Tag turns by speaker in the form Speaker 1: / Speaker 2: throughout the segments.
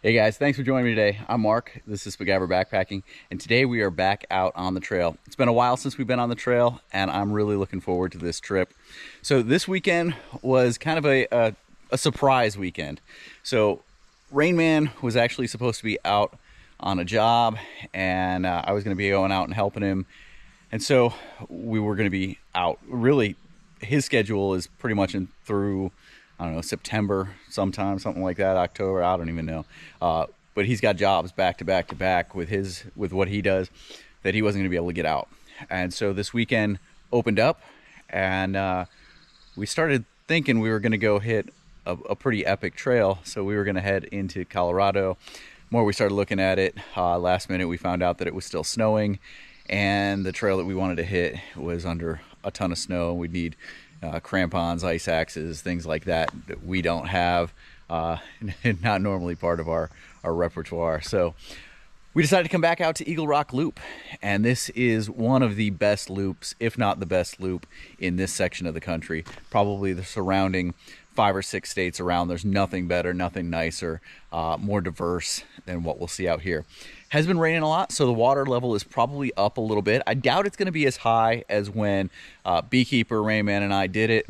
Speaker 1: Hey guys, thanks for joining me today. I'm Mark, this is Spiguyver Backpacking, and today we are back out on the trail. It's been a while since we've been on the trail, and I'm really looking forward to this trip. So this weekend was kind of a surprise weekend. So Rain Man was actually supposed to be out on a job, and I was going to be going out and helping him. And so we were going to be out. Really, his schedule is pretty much through, I don't know, September sometime, something like that, October, I don't even know. But he's got jobs back to back to back with what he does that he wasn't going to be able to get out. And so this weekend opened up, and we started thinking we were going to go hit a pretty epic trail. So we were going to head into Colorado. More we started looking at it, last minute we found out that it was still snowing, and the trail that we wanted to hit was under a ton of snow. We'd need crampons, ice axes, things like that we don't have, not normally part of our repertoire. So we decided to come back out to Eagle Rock Loop, and this is one of the best loops, if not the best loop, in this section of the country. Probably the surrounding 5 or 6 states around, there's nothing better, nothing nicer, more diverse than what we'll see out here. Has been raining a lot, so the water level is probably up a little bit. I doubt it's going to be as high as when Beekeeper, Rain Man, and I did it,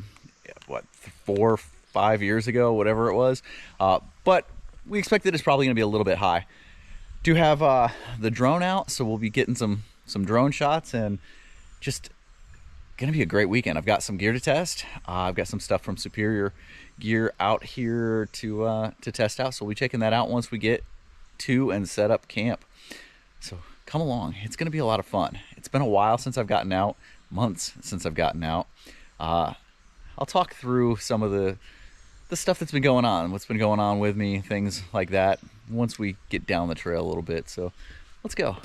Speaker 1: what, 4 or 5 years ago, whatever it was. But we expect that it's probably going to be a little bit high. Do have the drone out, so we'll be getting some drone shots, and just going to be a great weekend. I've got some gear to test. I've got some stuff from Superior Gear out here to test out, so we'll be checking that out once we get to and set up camp. So come along, it's going to be a lot of fun. It's been a while since I've gotten out, months since I've gotten out. I'll talk through some of the stuff that's been going on, what's been going on with me, things like that, once we get down the trail a little bit. So let's go.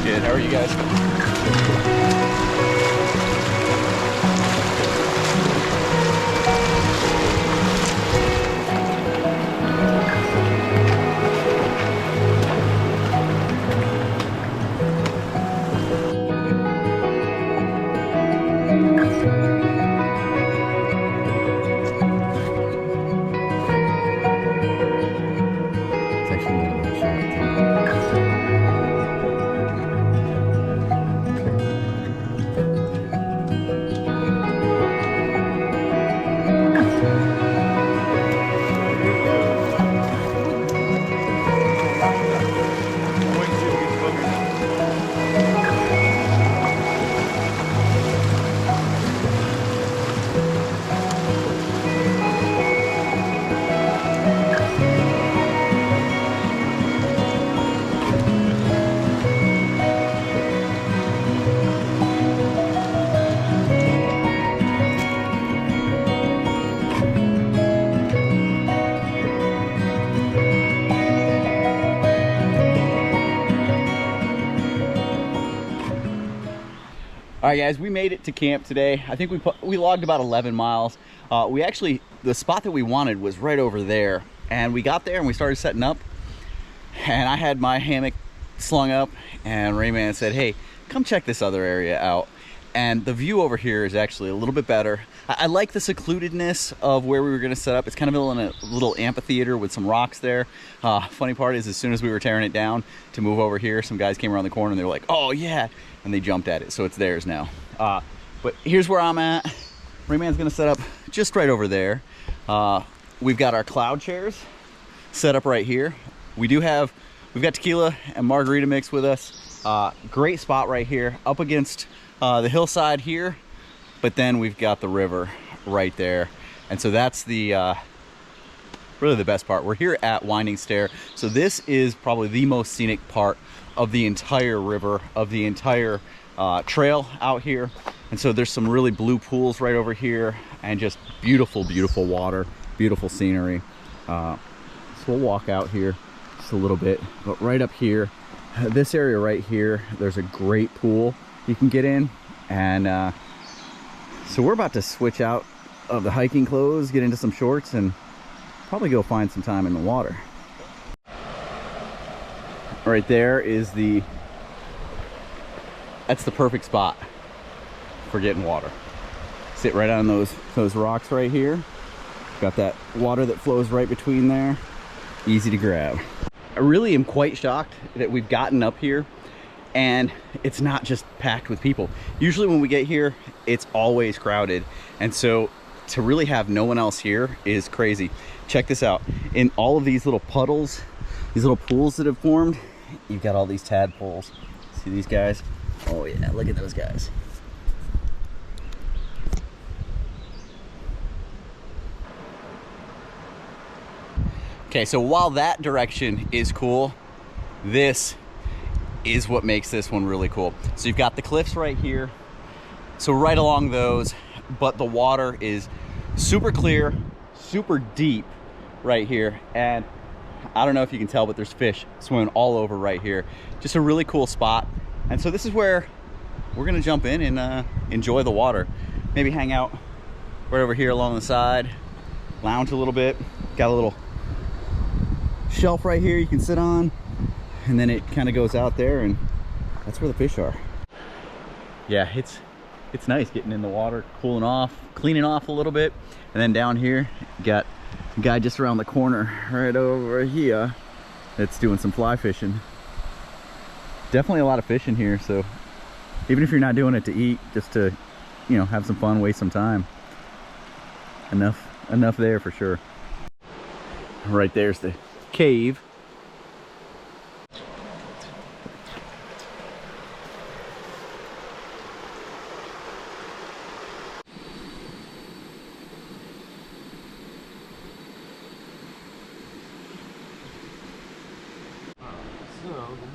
Speaker 1: Good. How are you guys? It's actually not a bad shot. All right, guys, we made it to camp today. I think we logged about 11 miles. The spot that we wanted was right over there. And we got there and we started setting up. And I had my hammock slung up and Rayman said, hey, come check this other area out. And the view over here is actually a little bit better. I like the secludedness of where we were gonna set up. It's kind of in a little amphitheater with some rocks there. Funny part is, as soon as we were tearing it down to move over here, some guys came around the corner and they were like, oh yeah, and they jumped at it, so it's theirs now. But here's where I'm at. Rayman's gonna set up just right over there. We've got our cloud chairs set up right here. We've got tequila and margarita mix with us. Great spot right here, up against the hillside here, but then we've got the river right there. And so that's the really the best part. We're here at Winding Stair. So this is probably the most scenic part of the entire river, of the entire trail out here. And so there's some really blue pools right over here and just beautiful, beautiful water, beautiful scenery. So we'll walk out here just a little bit, but right up here, this area right here, there's a great pool you can get in. And so we're about to switch out of the hiking clothes, get into some shorts, and probably go find some time in the water. Right there is that's the perfect spot for getting water. Sit right on those rocks right here. Got that water that flows right between there. Easy to grab. I really am quite shocked that we've gotten up here and it's not just packed with people. Usually when we get here, it's always crowded. And so to really have no one else here is crazy. Check this out. In all of these little puddles, these little pools that have formed, you've got all these tadpoles. See these guys? Oh yeah, look at those guys. Okay, so while that direction is cool, this is what makes this one really cool. So you've got the cliffs right here. So right along those, but the water is super clear, super deep right here. And I don't know if you can tell, but there's fish swimming all over right here. Just a really cool spot. And so this is where we're gonna jump in and enjoy the water. Maybe hang out right over here along the side, lounge a little bit. Got a little shelf right here you can sit on, and then it kind of goes out there, and that's where the fish are. Yeah, it's nice getting in the water, cooling off, cleaning off a little bit. And then down here, got a guy just around the corner right over here that's doing some fly fishing. Definitely a lot of fish in here, so even if you're not doing it to eat, just to, you know, have some fun, waste some time, enough there for sure. Right there's the cave.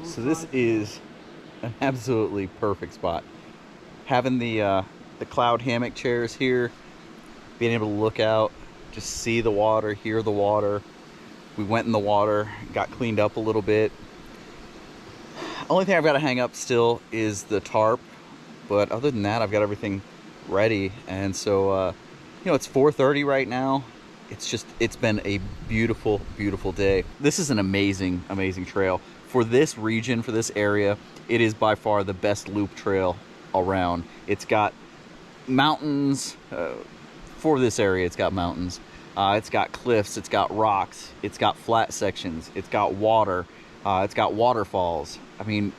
Speaker 1: So this is an absolutely perfect spot. Having the cloud hammock chairs here, being able to look out, just see the water, hear the water. We went in the water, got cleaned up a little bit. Only thing I've got to hang up still is the tarp, but other than that, I've got everything ready. And so, you know, it's 4:30 right now. It's been a beautiful, beautiful day. This is an amazing, amazing trail. For this region, for this area, it is by far the best loop trail around. It's got mountains. For this area, it's got mountains. It's got cliffs, it's got rocks, it's got flat sections, it's got water, it's got waterfalls. I mean,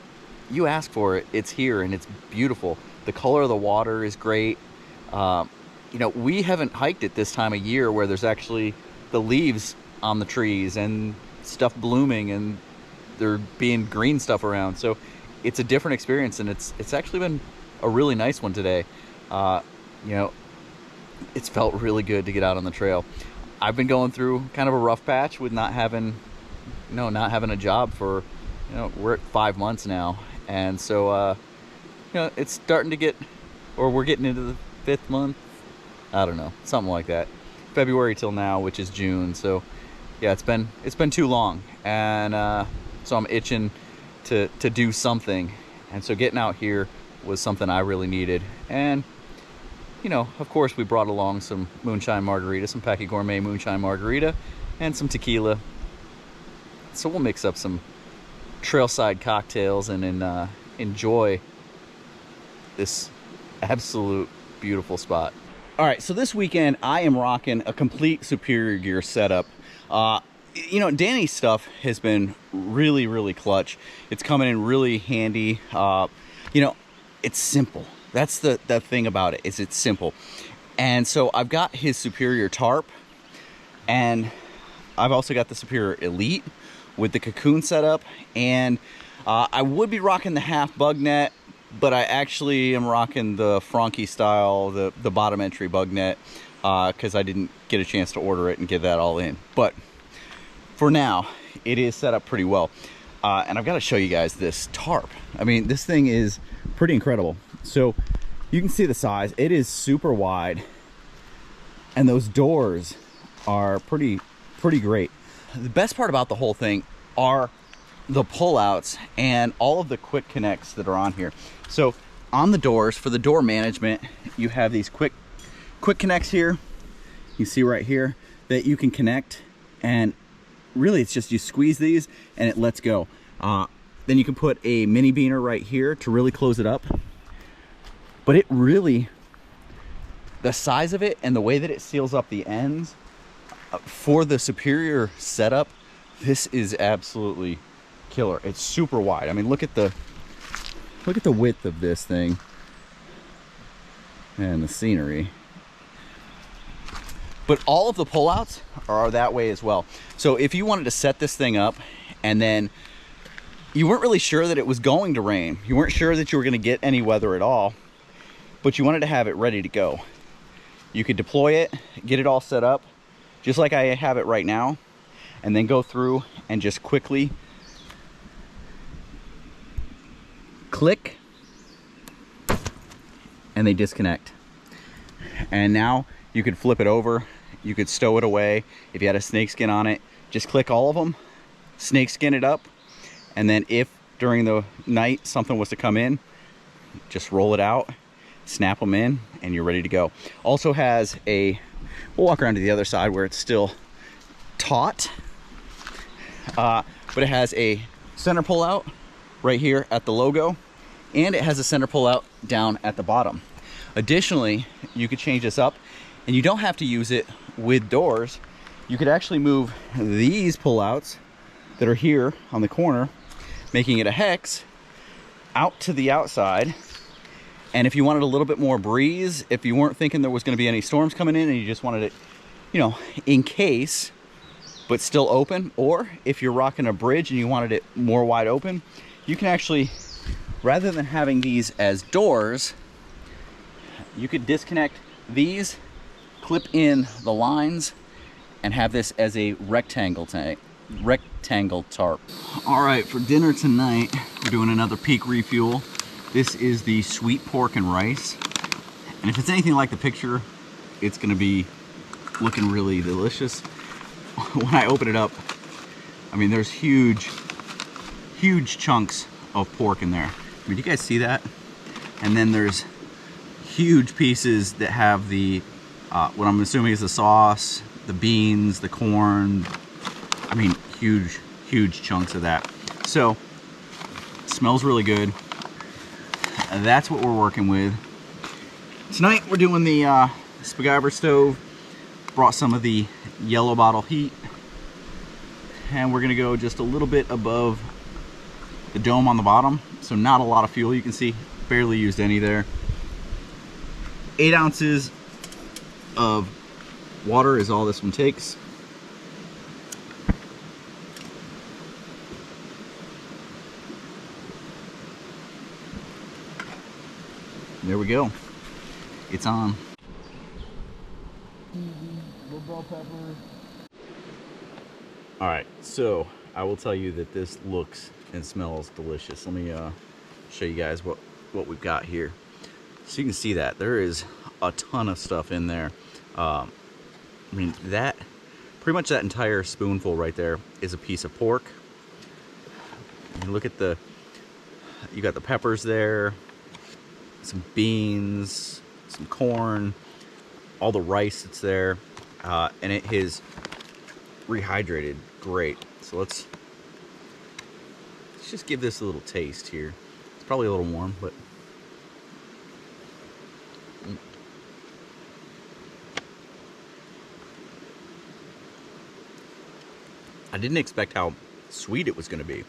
Speaker 1: you ask for it, it's here, and it's beautiful. The color of the water is great. You know, we haven't hiked it this time of year where there's actually the leaves on the trees and stuff blooming and there being green stuff around. So it's a different experience, and it's actually been a really nice one today. You know, it's felt really good to get out on the trail. I've been going through kind of a rough patch with not having a job for, you know, we're at 5 months now. And so, you know, it's starting to get, or we're getting into the 5th month. I don't know, something like that. February till now, which is June. So yeah, it's been too long. And, so I'm itching to do something. And so getting out here was something I really needed. And, you know, of course, we brought along some moonshine margarita, some Packy Gourmet moonshine margarita, and some tequila. So we'll mix up some trailside cocktails and enjoy this absolute beautiful spot. All right, so this weekend I am rocking a complete Superior Gear setup. You know, Danny's stuff has been really, really clutch. It's coming in really handy. You know, it's simple. That's the thing about it, is it's simple. And so I've got his Superior tarp, and I've also got the Superior Elite with the cocoon setup. And I would be rocking the half bug net, but I actually am rocking the Franke style, the bottom entry bug net, because I didn't get a chance to order it and get that all in. But for now, it is set up pretty well. And I've got to show you guys this tarp. I mean, this thing is pretty incredible. So you can see the size. It is super wide, and those doors are pretty great. The best part about the whole thing are the pullouts and all of the quick connects that are on here. So on the doors, for the door management, you have these quick connects here. You see right here that you can connect, and really it's just you squeeze these and it lets go. Then you can put a mini beaner right here to really close it up. But it really, the size of it and the way that it seals up the ends for the Superior setup, this is absolutely killer. It's super wide. I mean, look at the width of this thing and the scenery. But all of the pullouts are that way as well. So if you wanted to set this thing up and then you weren't really sure that it was going to rain, you weren't sure that you were going to get any weather at all, but you wanted to have it ready to go, you could deploy it, get it all set up, just like I have it right now, and then go through and just quickly click, and they disconnect. And now you could flip it over, you could stow it away. If you had a snakeskin on it, just click all of them, snakeskin it up, and then if during the night something was to come in, just roll it out, snap them in, and you're ready to go. Also has a, we'll walk around to the other side where it's still taut, but it has a center pull out right here at the logo, and it has a center pull out down at the bottom. Additionally, you could change this up, and you don't have to use it with doors. You could actually move these pullouts that are here on the corner, making it a hex, out to the outside. And if you wanted a little bit more breeze, if you weren't thinking there was going to be any storms coming in and you just wanted it, you know, in case, but still open, or if you're rocking a bridge and you wanted it more wide open, you can actually, rather than having these as doors, you could disconnect these, clip in the lines, and have this as a rectangle tarp. All right, for dinner tonight, we're doing another peak refuel. This is the sweet pork and rice. And if it's anything like the picture, it's gonna be looking really delicious. When I open it up, I mean, there's huge chunks of pork in there. I mean, do you guys see that? And then there's huge pieces that have the, what I'm assuming is the sauce, the beans, the corn. I mean, huge, huge chunks of that. So, smells really good. That's what we're working with. Tonight we're doing the Spiguyver stove. Brought some of the yellow bottle heat. And we're gonna go just a little bit above the dome on the bottom. So not a lot of fuel, you can see, barely used any there. 8 ounces of water is all this one takes. There we go. It's on. Little bell pepper. All right, so I will tell you that this looks and smells delicious. Let me show you guys what we've got here. So you can see that there is a ton of stuff in there. I mean, that pretty much that entire spoonful right there is a piece of pork. You look at the, you got the peppers there, some beans, some corn, all the rice that's there, and it is rehydrated great. So let's just give this a little taste here. It's probably a little warm, but I didn't expect how sweet it was going to be.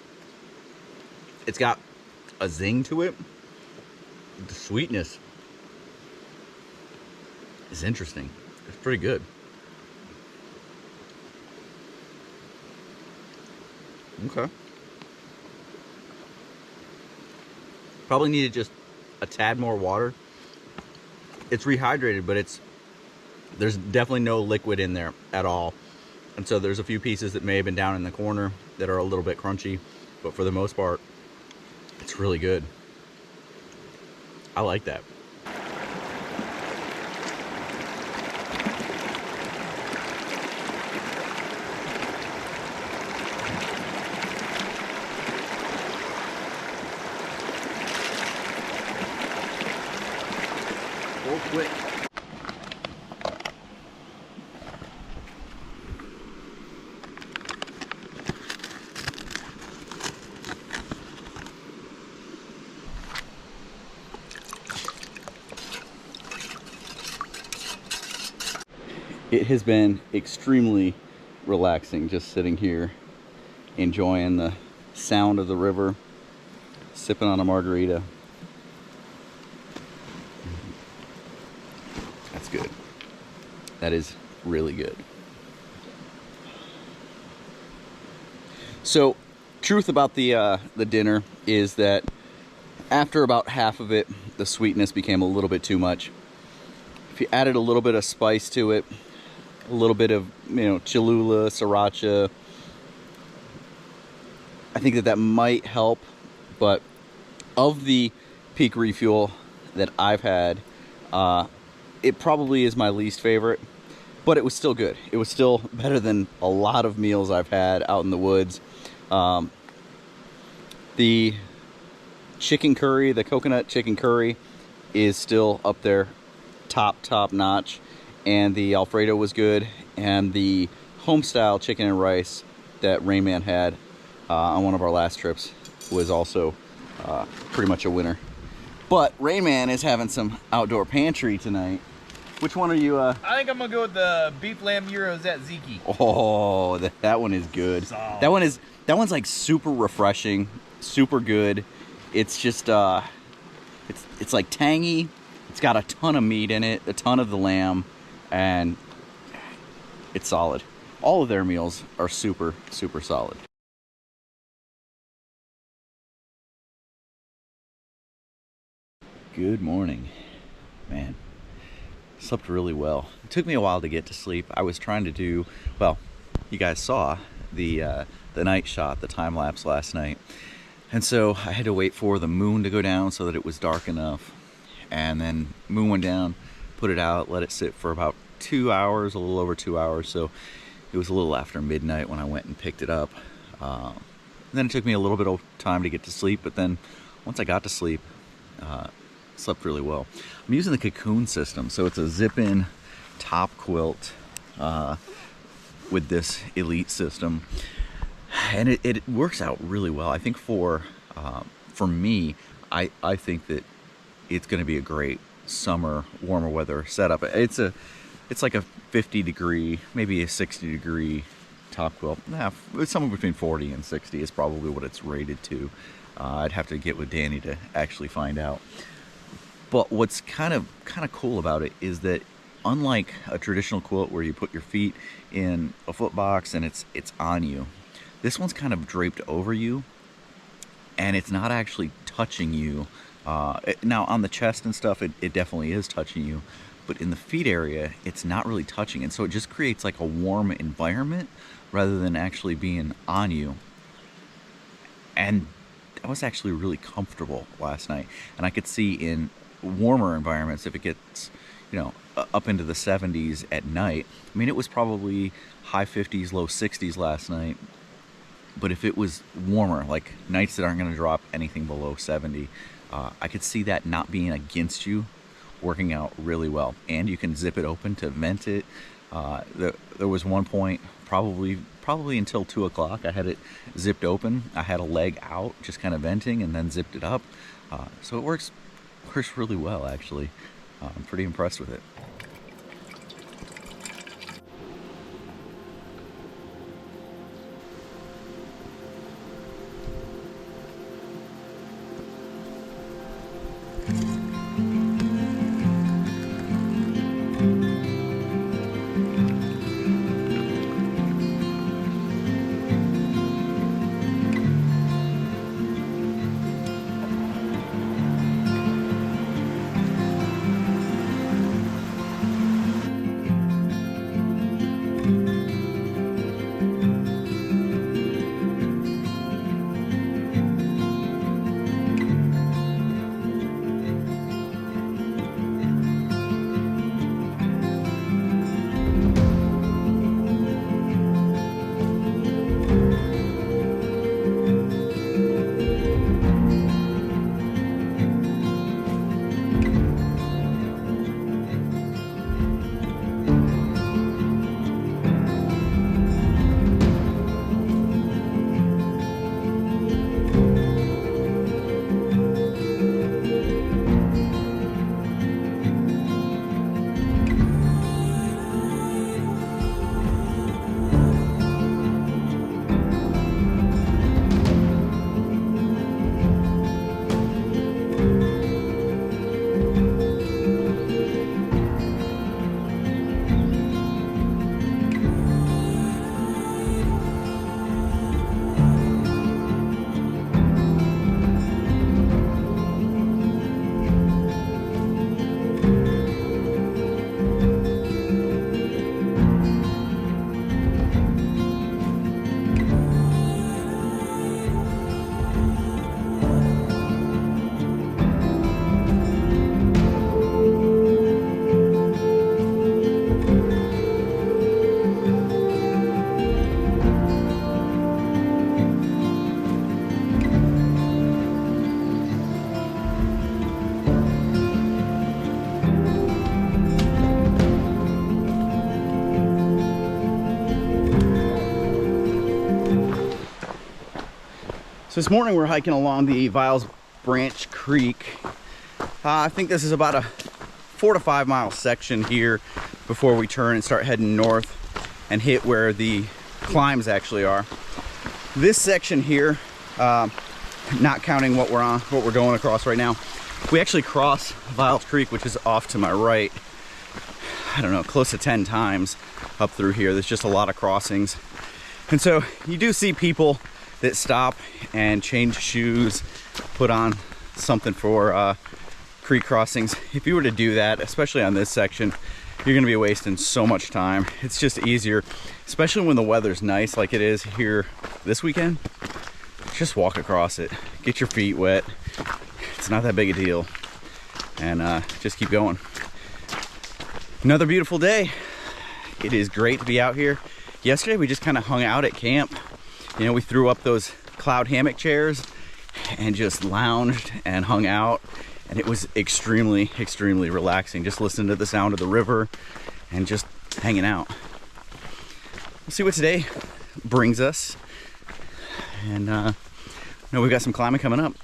Speaker 1: It's got a zing to it. The sweetness is interesting. It's pretty good. Okay. Probably needed just a tad more water. It's rehydrated, but there's definitely no liquid in there at all. And so there's a few pieces that may have been down in the corner that are a little bit crunchy, but for the most part, it's really good. I like that. Go quick. It has been extremely relaxing just sitting here enjoying the sound of the river, sipping on a margarita. That's good. That is really good. So, truth about the dinner is that after about half of it, the sweetness became a little bit too much. If you added a little bit of spice to it, a little bit of, Cholula, sriracha, I think that might help. But of the Peak Refuel that I've had, it probably is my least favorite, but it was still good. It was still better than a lot of meals I've had out in the woods. The chicken curry, the coconut chicken curry, is still up there, top notch. And the Alfredo was good, and the homestyle chicken and rice that Rayman had on one of our last trips was also pretty much a winner. But Rayman is having some Outdoor Pantry tonight. Which one are you?
Speaker 2: I think I'm gonna go with the beef lamb gyros at Ziki.
Speaker 1: Oh, that one is good. That one's like super refreshing, super good. It's just it's like tangy. It's got a ton of meat in it, a ton of the lamb, and it's solid. All of their meals are super solid. Good morning. Man, slept really well. It took me a while to get to sleep. I was trying to do, well, you guys saw the night shot, the time lapse last night. And so I had to wait for the moon to go down so that it was dark enough. And then moon went down, put it out, let it sit for about 2 hours, a little over 2 hours. So it was a little after midnight when I went and picked it up. And then it took me a little bit of time to get to sleep, but then once I got to sleep, slept really well. I'm using the Cocoon system, so it's a zip-in top quilt with this Elite system, and it works out really well. I think for me, I think that it's going to be a great summer, warmer weather setup. It's like a 50 degree, maybe a 60 degree top quilt. It's somewhere between 40 and 60 is probably what it's rated to. I'd have to get with Danny to actually find out. But what's kind of cool about it is that unlike a traditional quilt where you put your feet in a foot box and it's on you, this one's kind of draped over you, and it's not actually touching you. Now on the chest and stuff, it definitely is touching you, but in the feet area, it's not really touching. And so it just creates like a warm environment rather than actually being on you. And I was actually really comfortable last night. And I could see in warmer environments, if it gets, up into the 70s at night, I mean, it was probably high 50s, low 60s last night. But if it was warmer, like nights that aren't going to drop anything below 70, I could see that not being against you, working out really well. And you can zip it open to vent it. There was one point, probably until 2 o'clock, I had it zipped open. I had a leg out, just kind of venting, and then zipped it up. So it works really well, actually. I'm pretty impressed with it. So this morning we're hiking along the Viles Branch Creek. I think this is about a 4 to 5 mile section here before we turn and start heading north and hit where the climbs actually are. This section here, not counting what we're going across right now, we actually cross Viles Creek, which is off to my right, I don't know, close to 10 times up through here. There's just a lot of crossings. And so you do see people that stop and change shoes, put on something for creek crossings. If you were to do that, especially on this section, you're gonna be wasting so much time. It's just easier, especially when the weather's nice like it is here this weekend. Just walk across it, get your feet wet. It's not that big a deal. And just keep going. Another beautiful day. It is great to be out here. Yesterday we just kind of hung out at camp. You know, we threw up those cloud hammock chairs and just lounged and hung out, and it was extremely relaxing, just listening to the sound of the river and just hanging out. We'll see what today brings us, and we've got some climbing coming up.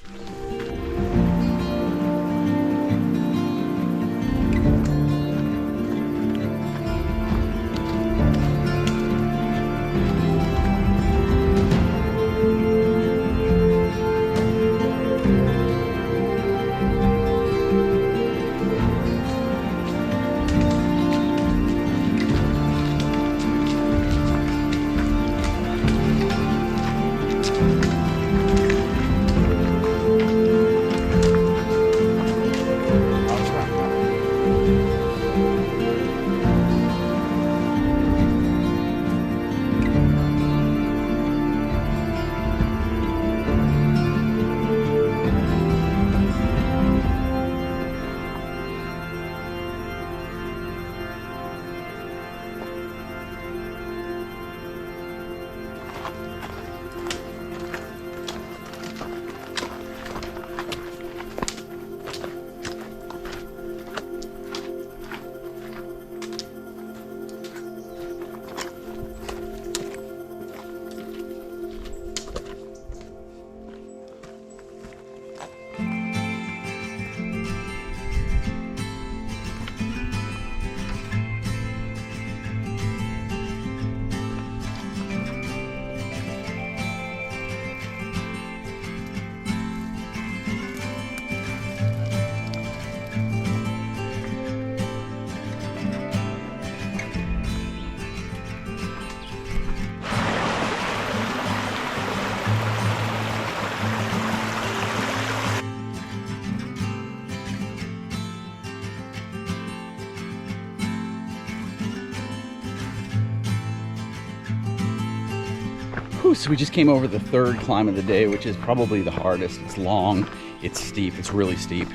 Speaker 1: So we just came over the third climb of the day, which is probably the hardest. It's long, it's steep, it's really steep.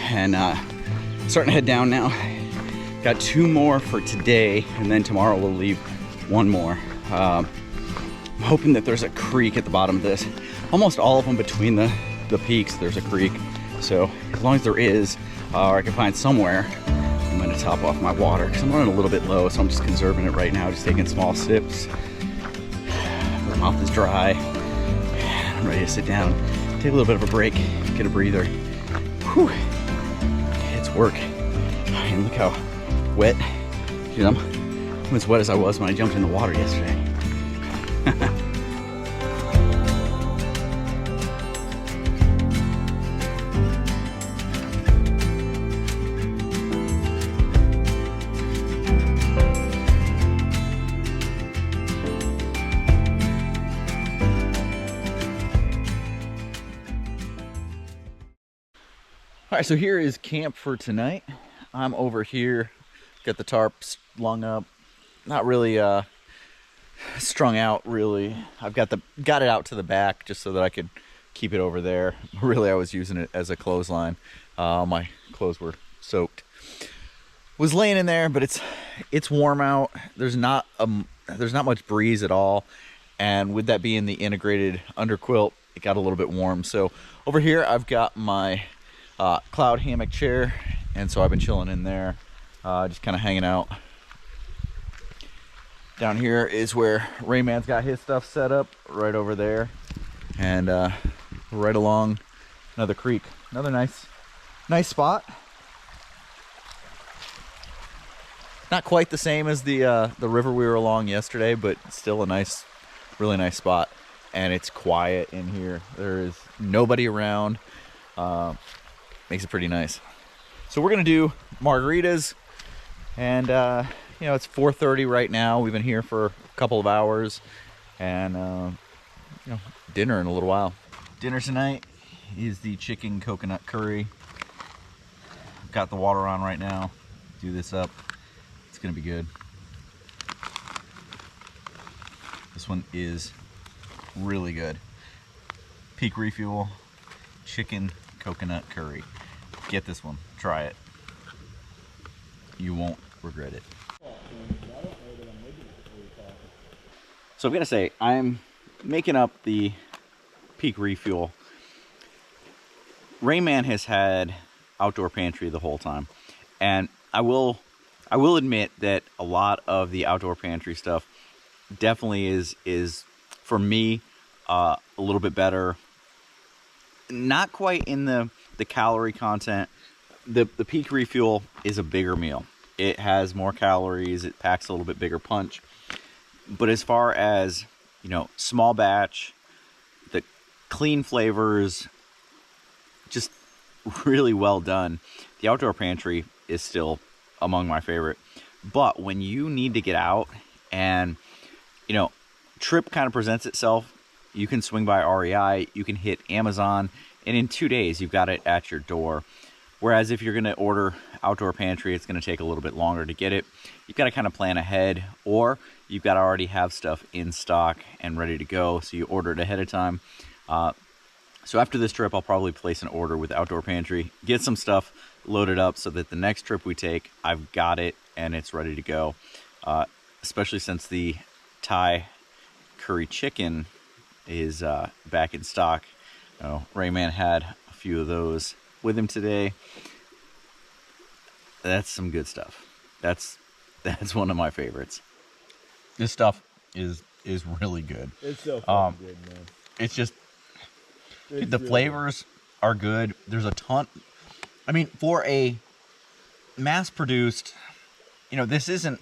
Speaker 1: And starting to head down now. Got 2 more for today, and then tomorrow we'll leave 1 more. I'm hoping that there's a creek at the bottom of this. Almost all of them between the peaks, there's a creek. So as long as there is, or I can find somewhere, I'm gonna top off my water because I'm running a little bit low, so I'm just conserving it right now, just taking small sips. My mouth is dry. I'm ready to sit down, take a little bit of a break, get a breather. Whew. It's work. And look how wet. Dude, I'm as wet as I was when I jumped in the water yesterday. All right, so here is camp for tonight. I'm over here, got the tarps slung up, not really strung out really. I've got it out to the back just so that I could keep it over there. Really, I was using it as a clothesline. My clothes were soaked. Was laying in there, but it's warm out. There's not much breeze at all, and with that being the integrated underquilt, it got a little bit warm. So over here, I've got my cloud hammock chair, and so I've been chilling in there, just kind of hanging out. Down here is where Rayman's got his stuff set up, right over there, and right along another creek, another nice spot. Not quite the same as the river we were along yesterday, but still a really nice spot. And it's quiet in here. There is nobody around. Makes it pretty nice. So we're gonna do margaritas, and it's 4:30 right now. We've been here for a couple of hours, and dinner in a little while. Dinner tonight is the chicken coconut curry. I've got the water on right now. Do this up. It's gonna be good. This one is really good. Peak Refuel chicken coconut curry. Get this one. Try it. You won't regret it. So I'm gonna say I'm making up the Peak Refuel. Rayman has had Outdoor Pantry the whole time, and I will admit that a lot of the Outdoor Pantry stuff definitely is for me a little bit better. Not quite in the calorie content. The Peak Refuel is a bigger meal. It has more calories. It packs a little bit bigger punch. But as far as, you know, small batch, the clean flavors, just really well done. The Outdoor Pantry is still among my favorite. But when you need to get out and, you know, trip kind of presents itself, you can swing by REI, you can hit Amazon, and in 2 days you've got it at your door. Whereas if you're going to order Outdoor Pantry, it's going to take a little bit longer to get it. You've got to kind of plan ahead, or you've got to already have stuff in stock and ready to go, so you order it ahead of time. So after this trip, I'll probably place an order with Outdoor Pantry, get some stuff loaded up so that the next trip we take, I've got it and it's ready to go. Especially since the Thai curry chicken is back in stock. Rayman had a few of those with him today. That's some good stuff. That's one of my favorites. This stuff is really good.
Speaker 2: It's so fucking good, man.
Speaker 1: It's just
Speaker 2: It's
Speaker 1: the
Speaker 2: really
Speaker 1: flavors are good. There's a ton. I mean, for a mass-produced, you know, this isn't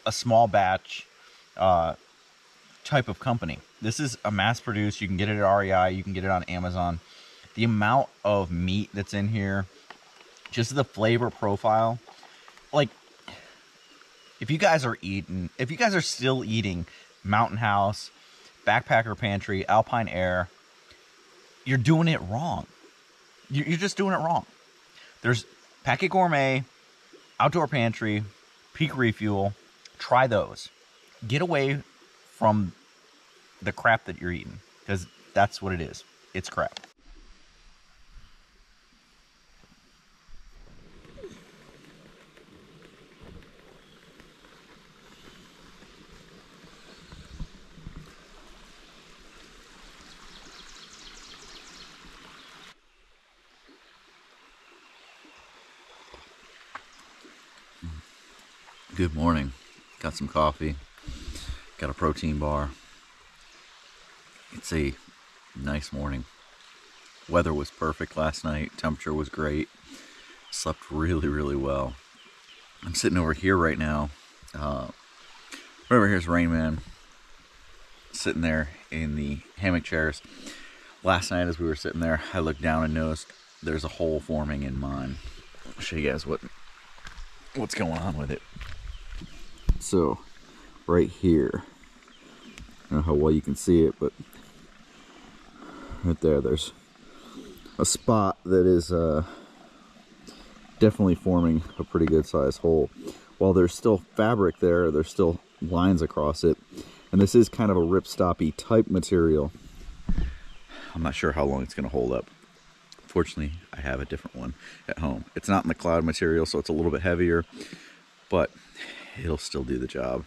Speaker 1: a small batch type of company. This is a mass-produced. You can get it at REI. You can get it on Amazon. The amount of meat that's in here, just the flavor profile. Like, if you guys are still eating Mountain House, Backpacker Pantry, Alpine Air, you're doing it wrong. You're just doing it wrong. There's Packet Gourmet, Outdoor Pantry, Peak Refuel. Try those. Get away from the crap that you're eating, because that's what it is. It's crap. Good morning. Got some coffee. Got a protein bar. It's a nice morning. Weather was perfect last night. Temperature was great. Slept really, really well. I'm sitting over here right now. Right over here's Rainman. Sitting there in the hammock chairs. Last night as we were sitting there, I looked down and noticed there's a hole forming in mine. I'll show you guys what's going on with it. So, right here, I don't know how well you can see it, but right there's a spot that is definitely forming a pretty good sized hole. While there's still fabric there's still lines across it, and this is kind of a ripstoppy type material. I'm not sure how long it's going to hold up. Fortunately, I have a different one at home. It's not in the cloud material, so it's a little bit heavier, but it'll still do the job.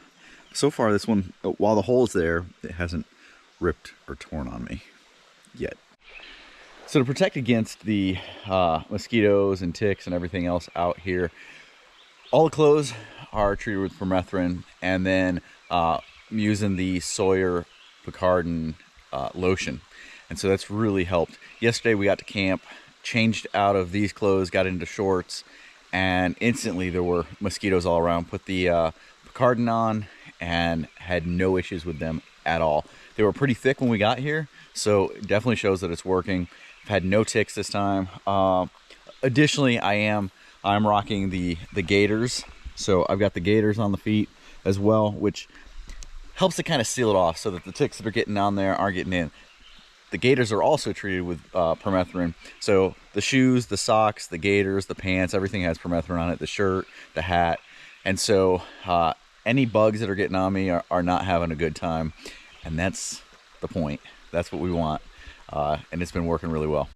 Speaker 1: So far, this one, while the hole's there, it hasn't ripped or torn on me yet. So to protect against the mosquitoes and ticks and everything else out here, all the clothes are treated with permethrin, and then I'm using the Sawyer Picardin lotion. And so that's really helped. Yesterday we got to camp, changed out of these clothes, got into shorts, and instantly there were mosquitoes all around. Put the Picardin on and had no issues with them at all. They were pretty thick when we got here, so it definitely shows that it's working. I've had no ticks this time. Additionally, I'm rocking the gaiters. So I've got the gaiters on the feet as well, which helps to kind of seal it off so that the ticks that are getting on there aren't getting in. The gaiters are also treated with permethrin. So the shoes, the socks, the gaiters, the pants, everything has permethrin on it, the shirt, the hat. And so any bugs that are getting on me are not having a good time. And that's the point. That's what we want. And it's been working really well.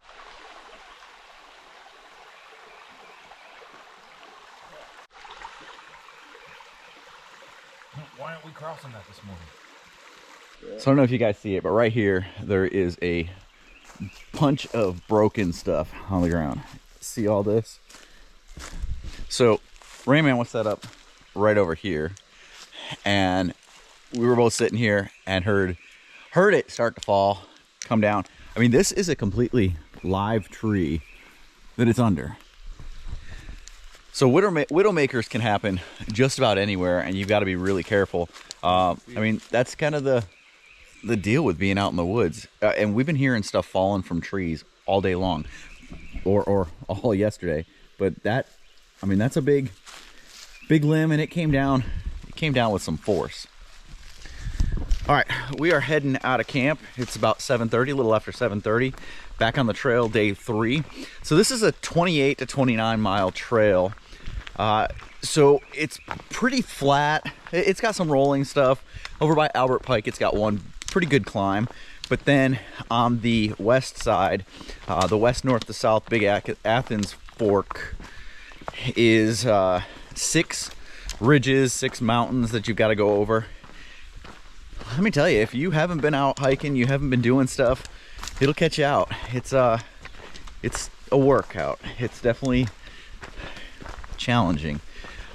Speaker 2: Why aren't we crossing that this morning?
Speaker 1: So I don't know if you guys see it, but right here there is a bunch of broken stuff on the ground. See all this? So Rayman was set up right over here, and we were both sitting here and heard it start to fall, come down. I mean, this is a completely live tree that it's under. So widowmakers can happen just about anywhere, and you've got to be really careful. I mean, that's kind of the deal with being out in the woods. And we've been hearing stuff falling from trees all day long, or all yesterday. But that, I mean, that's a big limb, and it came down with some force. All right, we are heading out of camp. It's about 7:30, a little after 7:30. Back on the trail, day 3. So this is a 28 to 29 mile trail. So it's pretty flat. It's got some rolling stuff. Over by Albert Pike, it's got one pretty good climb. But then on the west side, the west, north to south, Big Athens Fork is 6 ridges, 6 mountains that you've got to go over. Let me tell you, if you haven't been out hiking, you haven't been doing stuff, it'll catch you out. It's a workout. It's definitely challenging.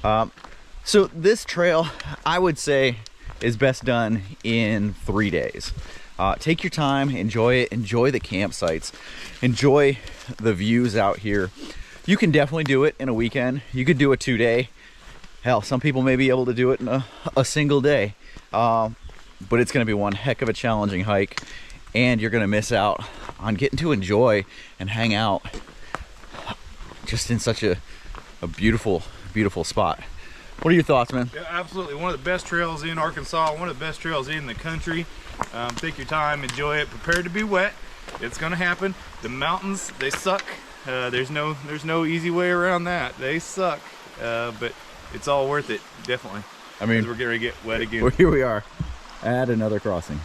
Speaker 1: So this trail, I would say, is best done in 3 days. Take your time, enjoy it, enjoy the campsites, enjoy the views out here. You can definitely do it in a weekend. You could do a 2-day. Hell, some people may be able to do it in a single day. But it's going to be one heck of a challenging hike, and you're going to miss out on getting to enjoy and hang out just in such a beautiful spot. What are your thoughts, man?
Speaker 2: Yeah, absolutely. One of the best trails in Arkansas, one of the best trails in the country. Take your time, enjoy it, prepare to be wet. It's going to happen. The mountains, they suck. There's no easy way around that. They suck, but it's all worth it, definitely.
Speaker 1: I mean,
Speaker 2: we're going to get wet again.
Speaker 1: Well, here we are at another crossing.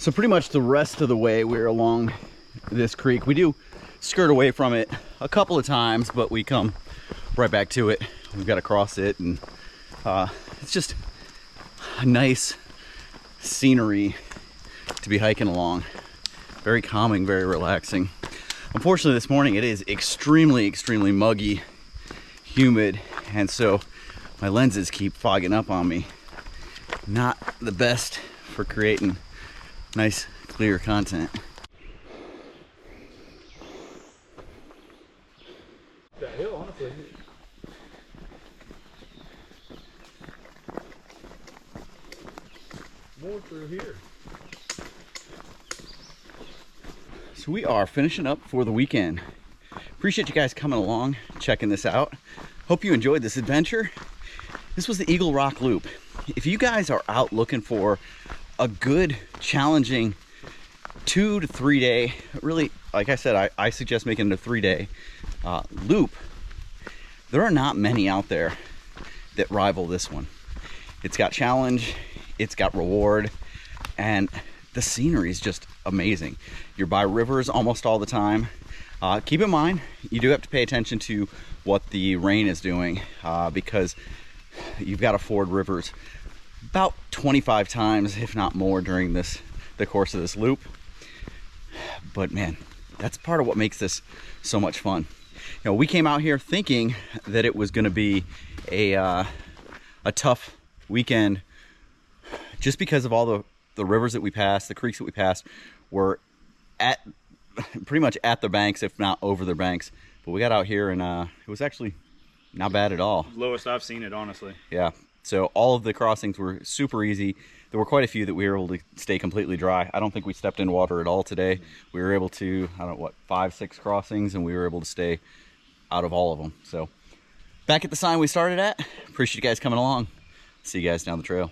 Speaker 1: So pretty much the rest of the way we're along this creek. We do skirt away from it a couple of times, but we come right back to it. We've got to cross it, and it's just a nice scenery to be hiking along. Very calming, very relaxing. Unfortunately, this morning it is extremely muggy, humid, and so my lenses keep fogging up on me. Not the best for creating nice, clear content.
Speaker 2: That hill, honestly. More through here.
Speaker 1: So we are finishing up for the weekend. Appreciate you guys coming along, checking this out. Hope you enjoyed this adventure. This was the Eagle Rock Loop. If you guys are out looking for a good, challenging 2 to 3 day, really, like I said, I suggest making it a 3-day loop. There are not many out there that rival this one. It's got challenge, it's got reward, and the scenery is just amazing. You're by rivers almost all the time. Keep in mind, you do have to pay attention to what the rain is doing because you've got to ford rivers about 25 times, if not more, during the course of this loop. But man, that's part of what makes this so much fun. You know, we came out here thinking that it was going to be a tough weekend just because of all the rivers that we passed, the creeks that we passed were at pretty much at the banks, if not over the banks. But we got out here and it was actually not bad at all.
Speaker 2: Lowest I've seen it, honestly.
Speaker 1: Yeah, so all of the crossings were super easy. There were quite a few that we were able to stay completely dry. I don't think we stepped in water at all today. We were able to, I don't know, what, 5, 6 crossings, and we were able to stay out of all of them. So back at the sign we started at. Appreciate you guys coming along. See you guys down the trail.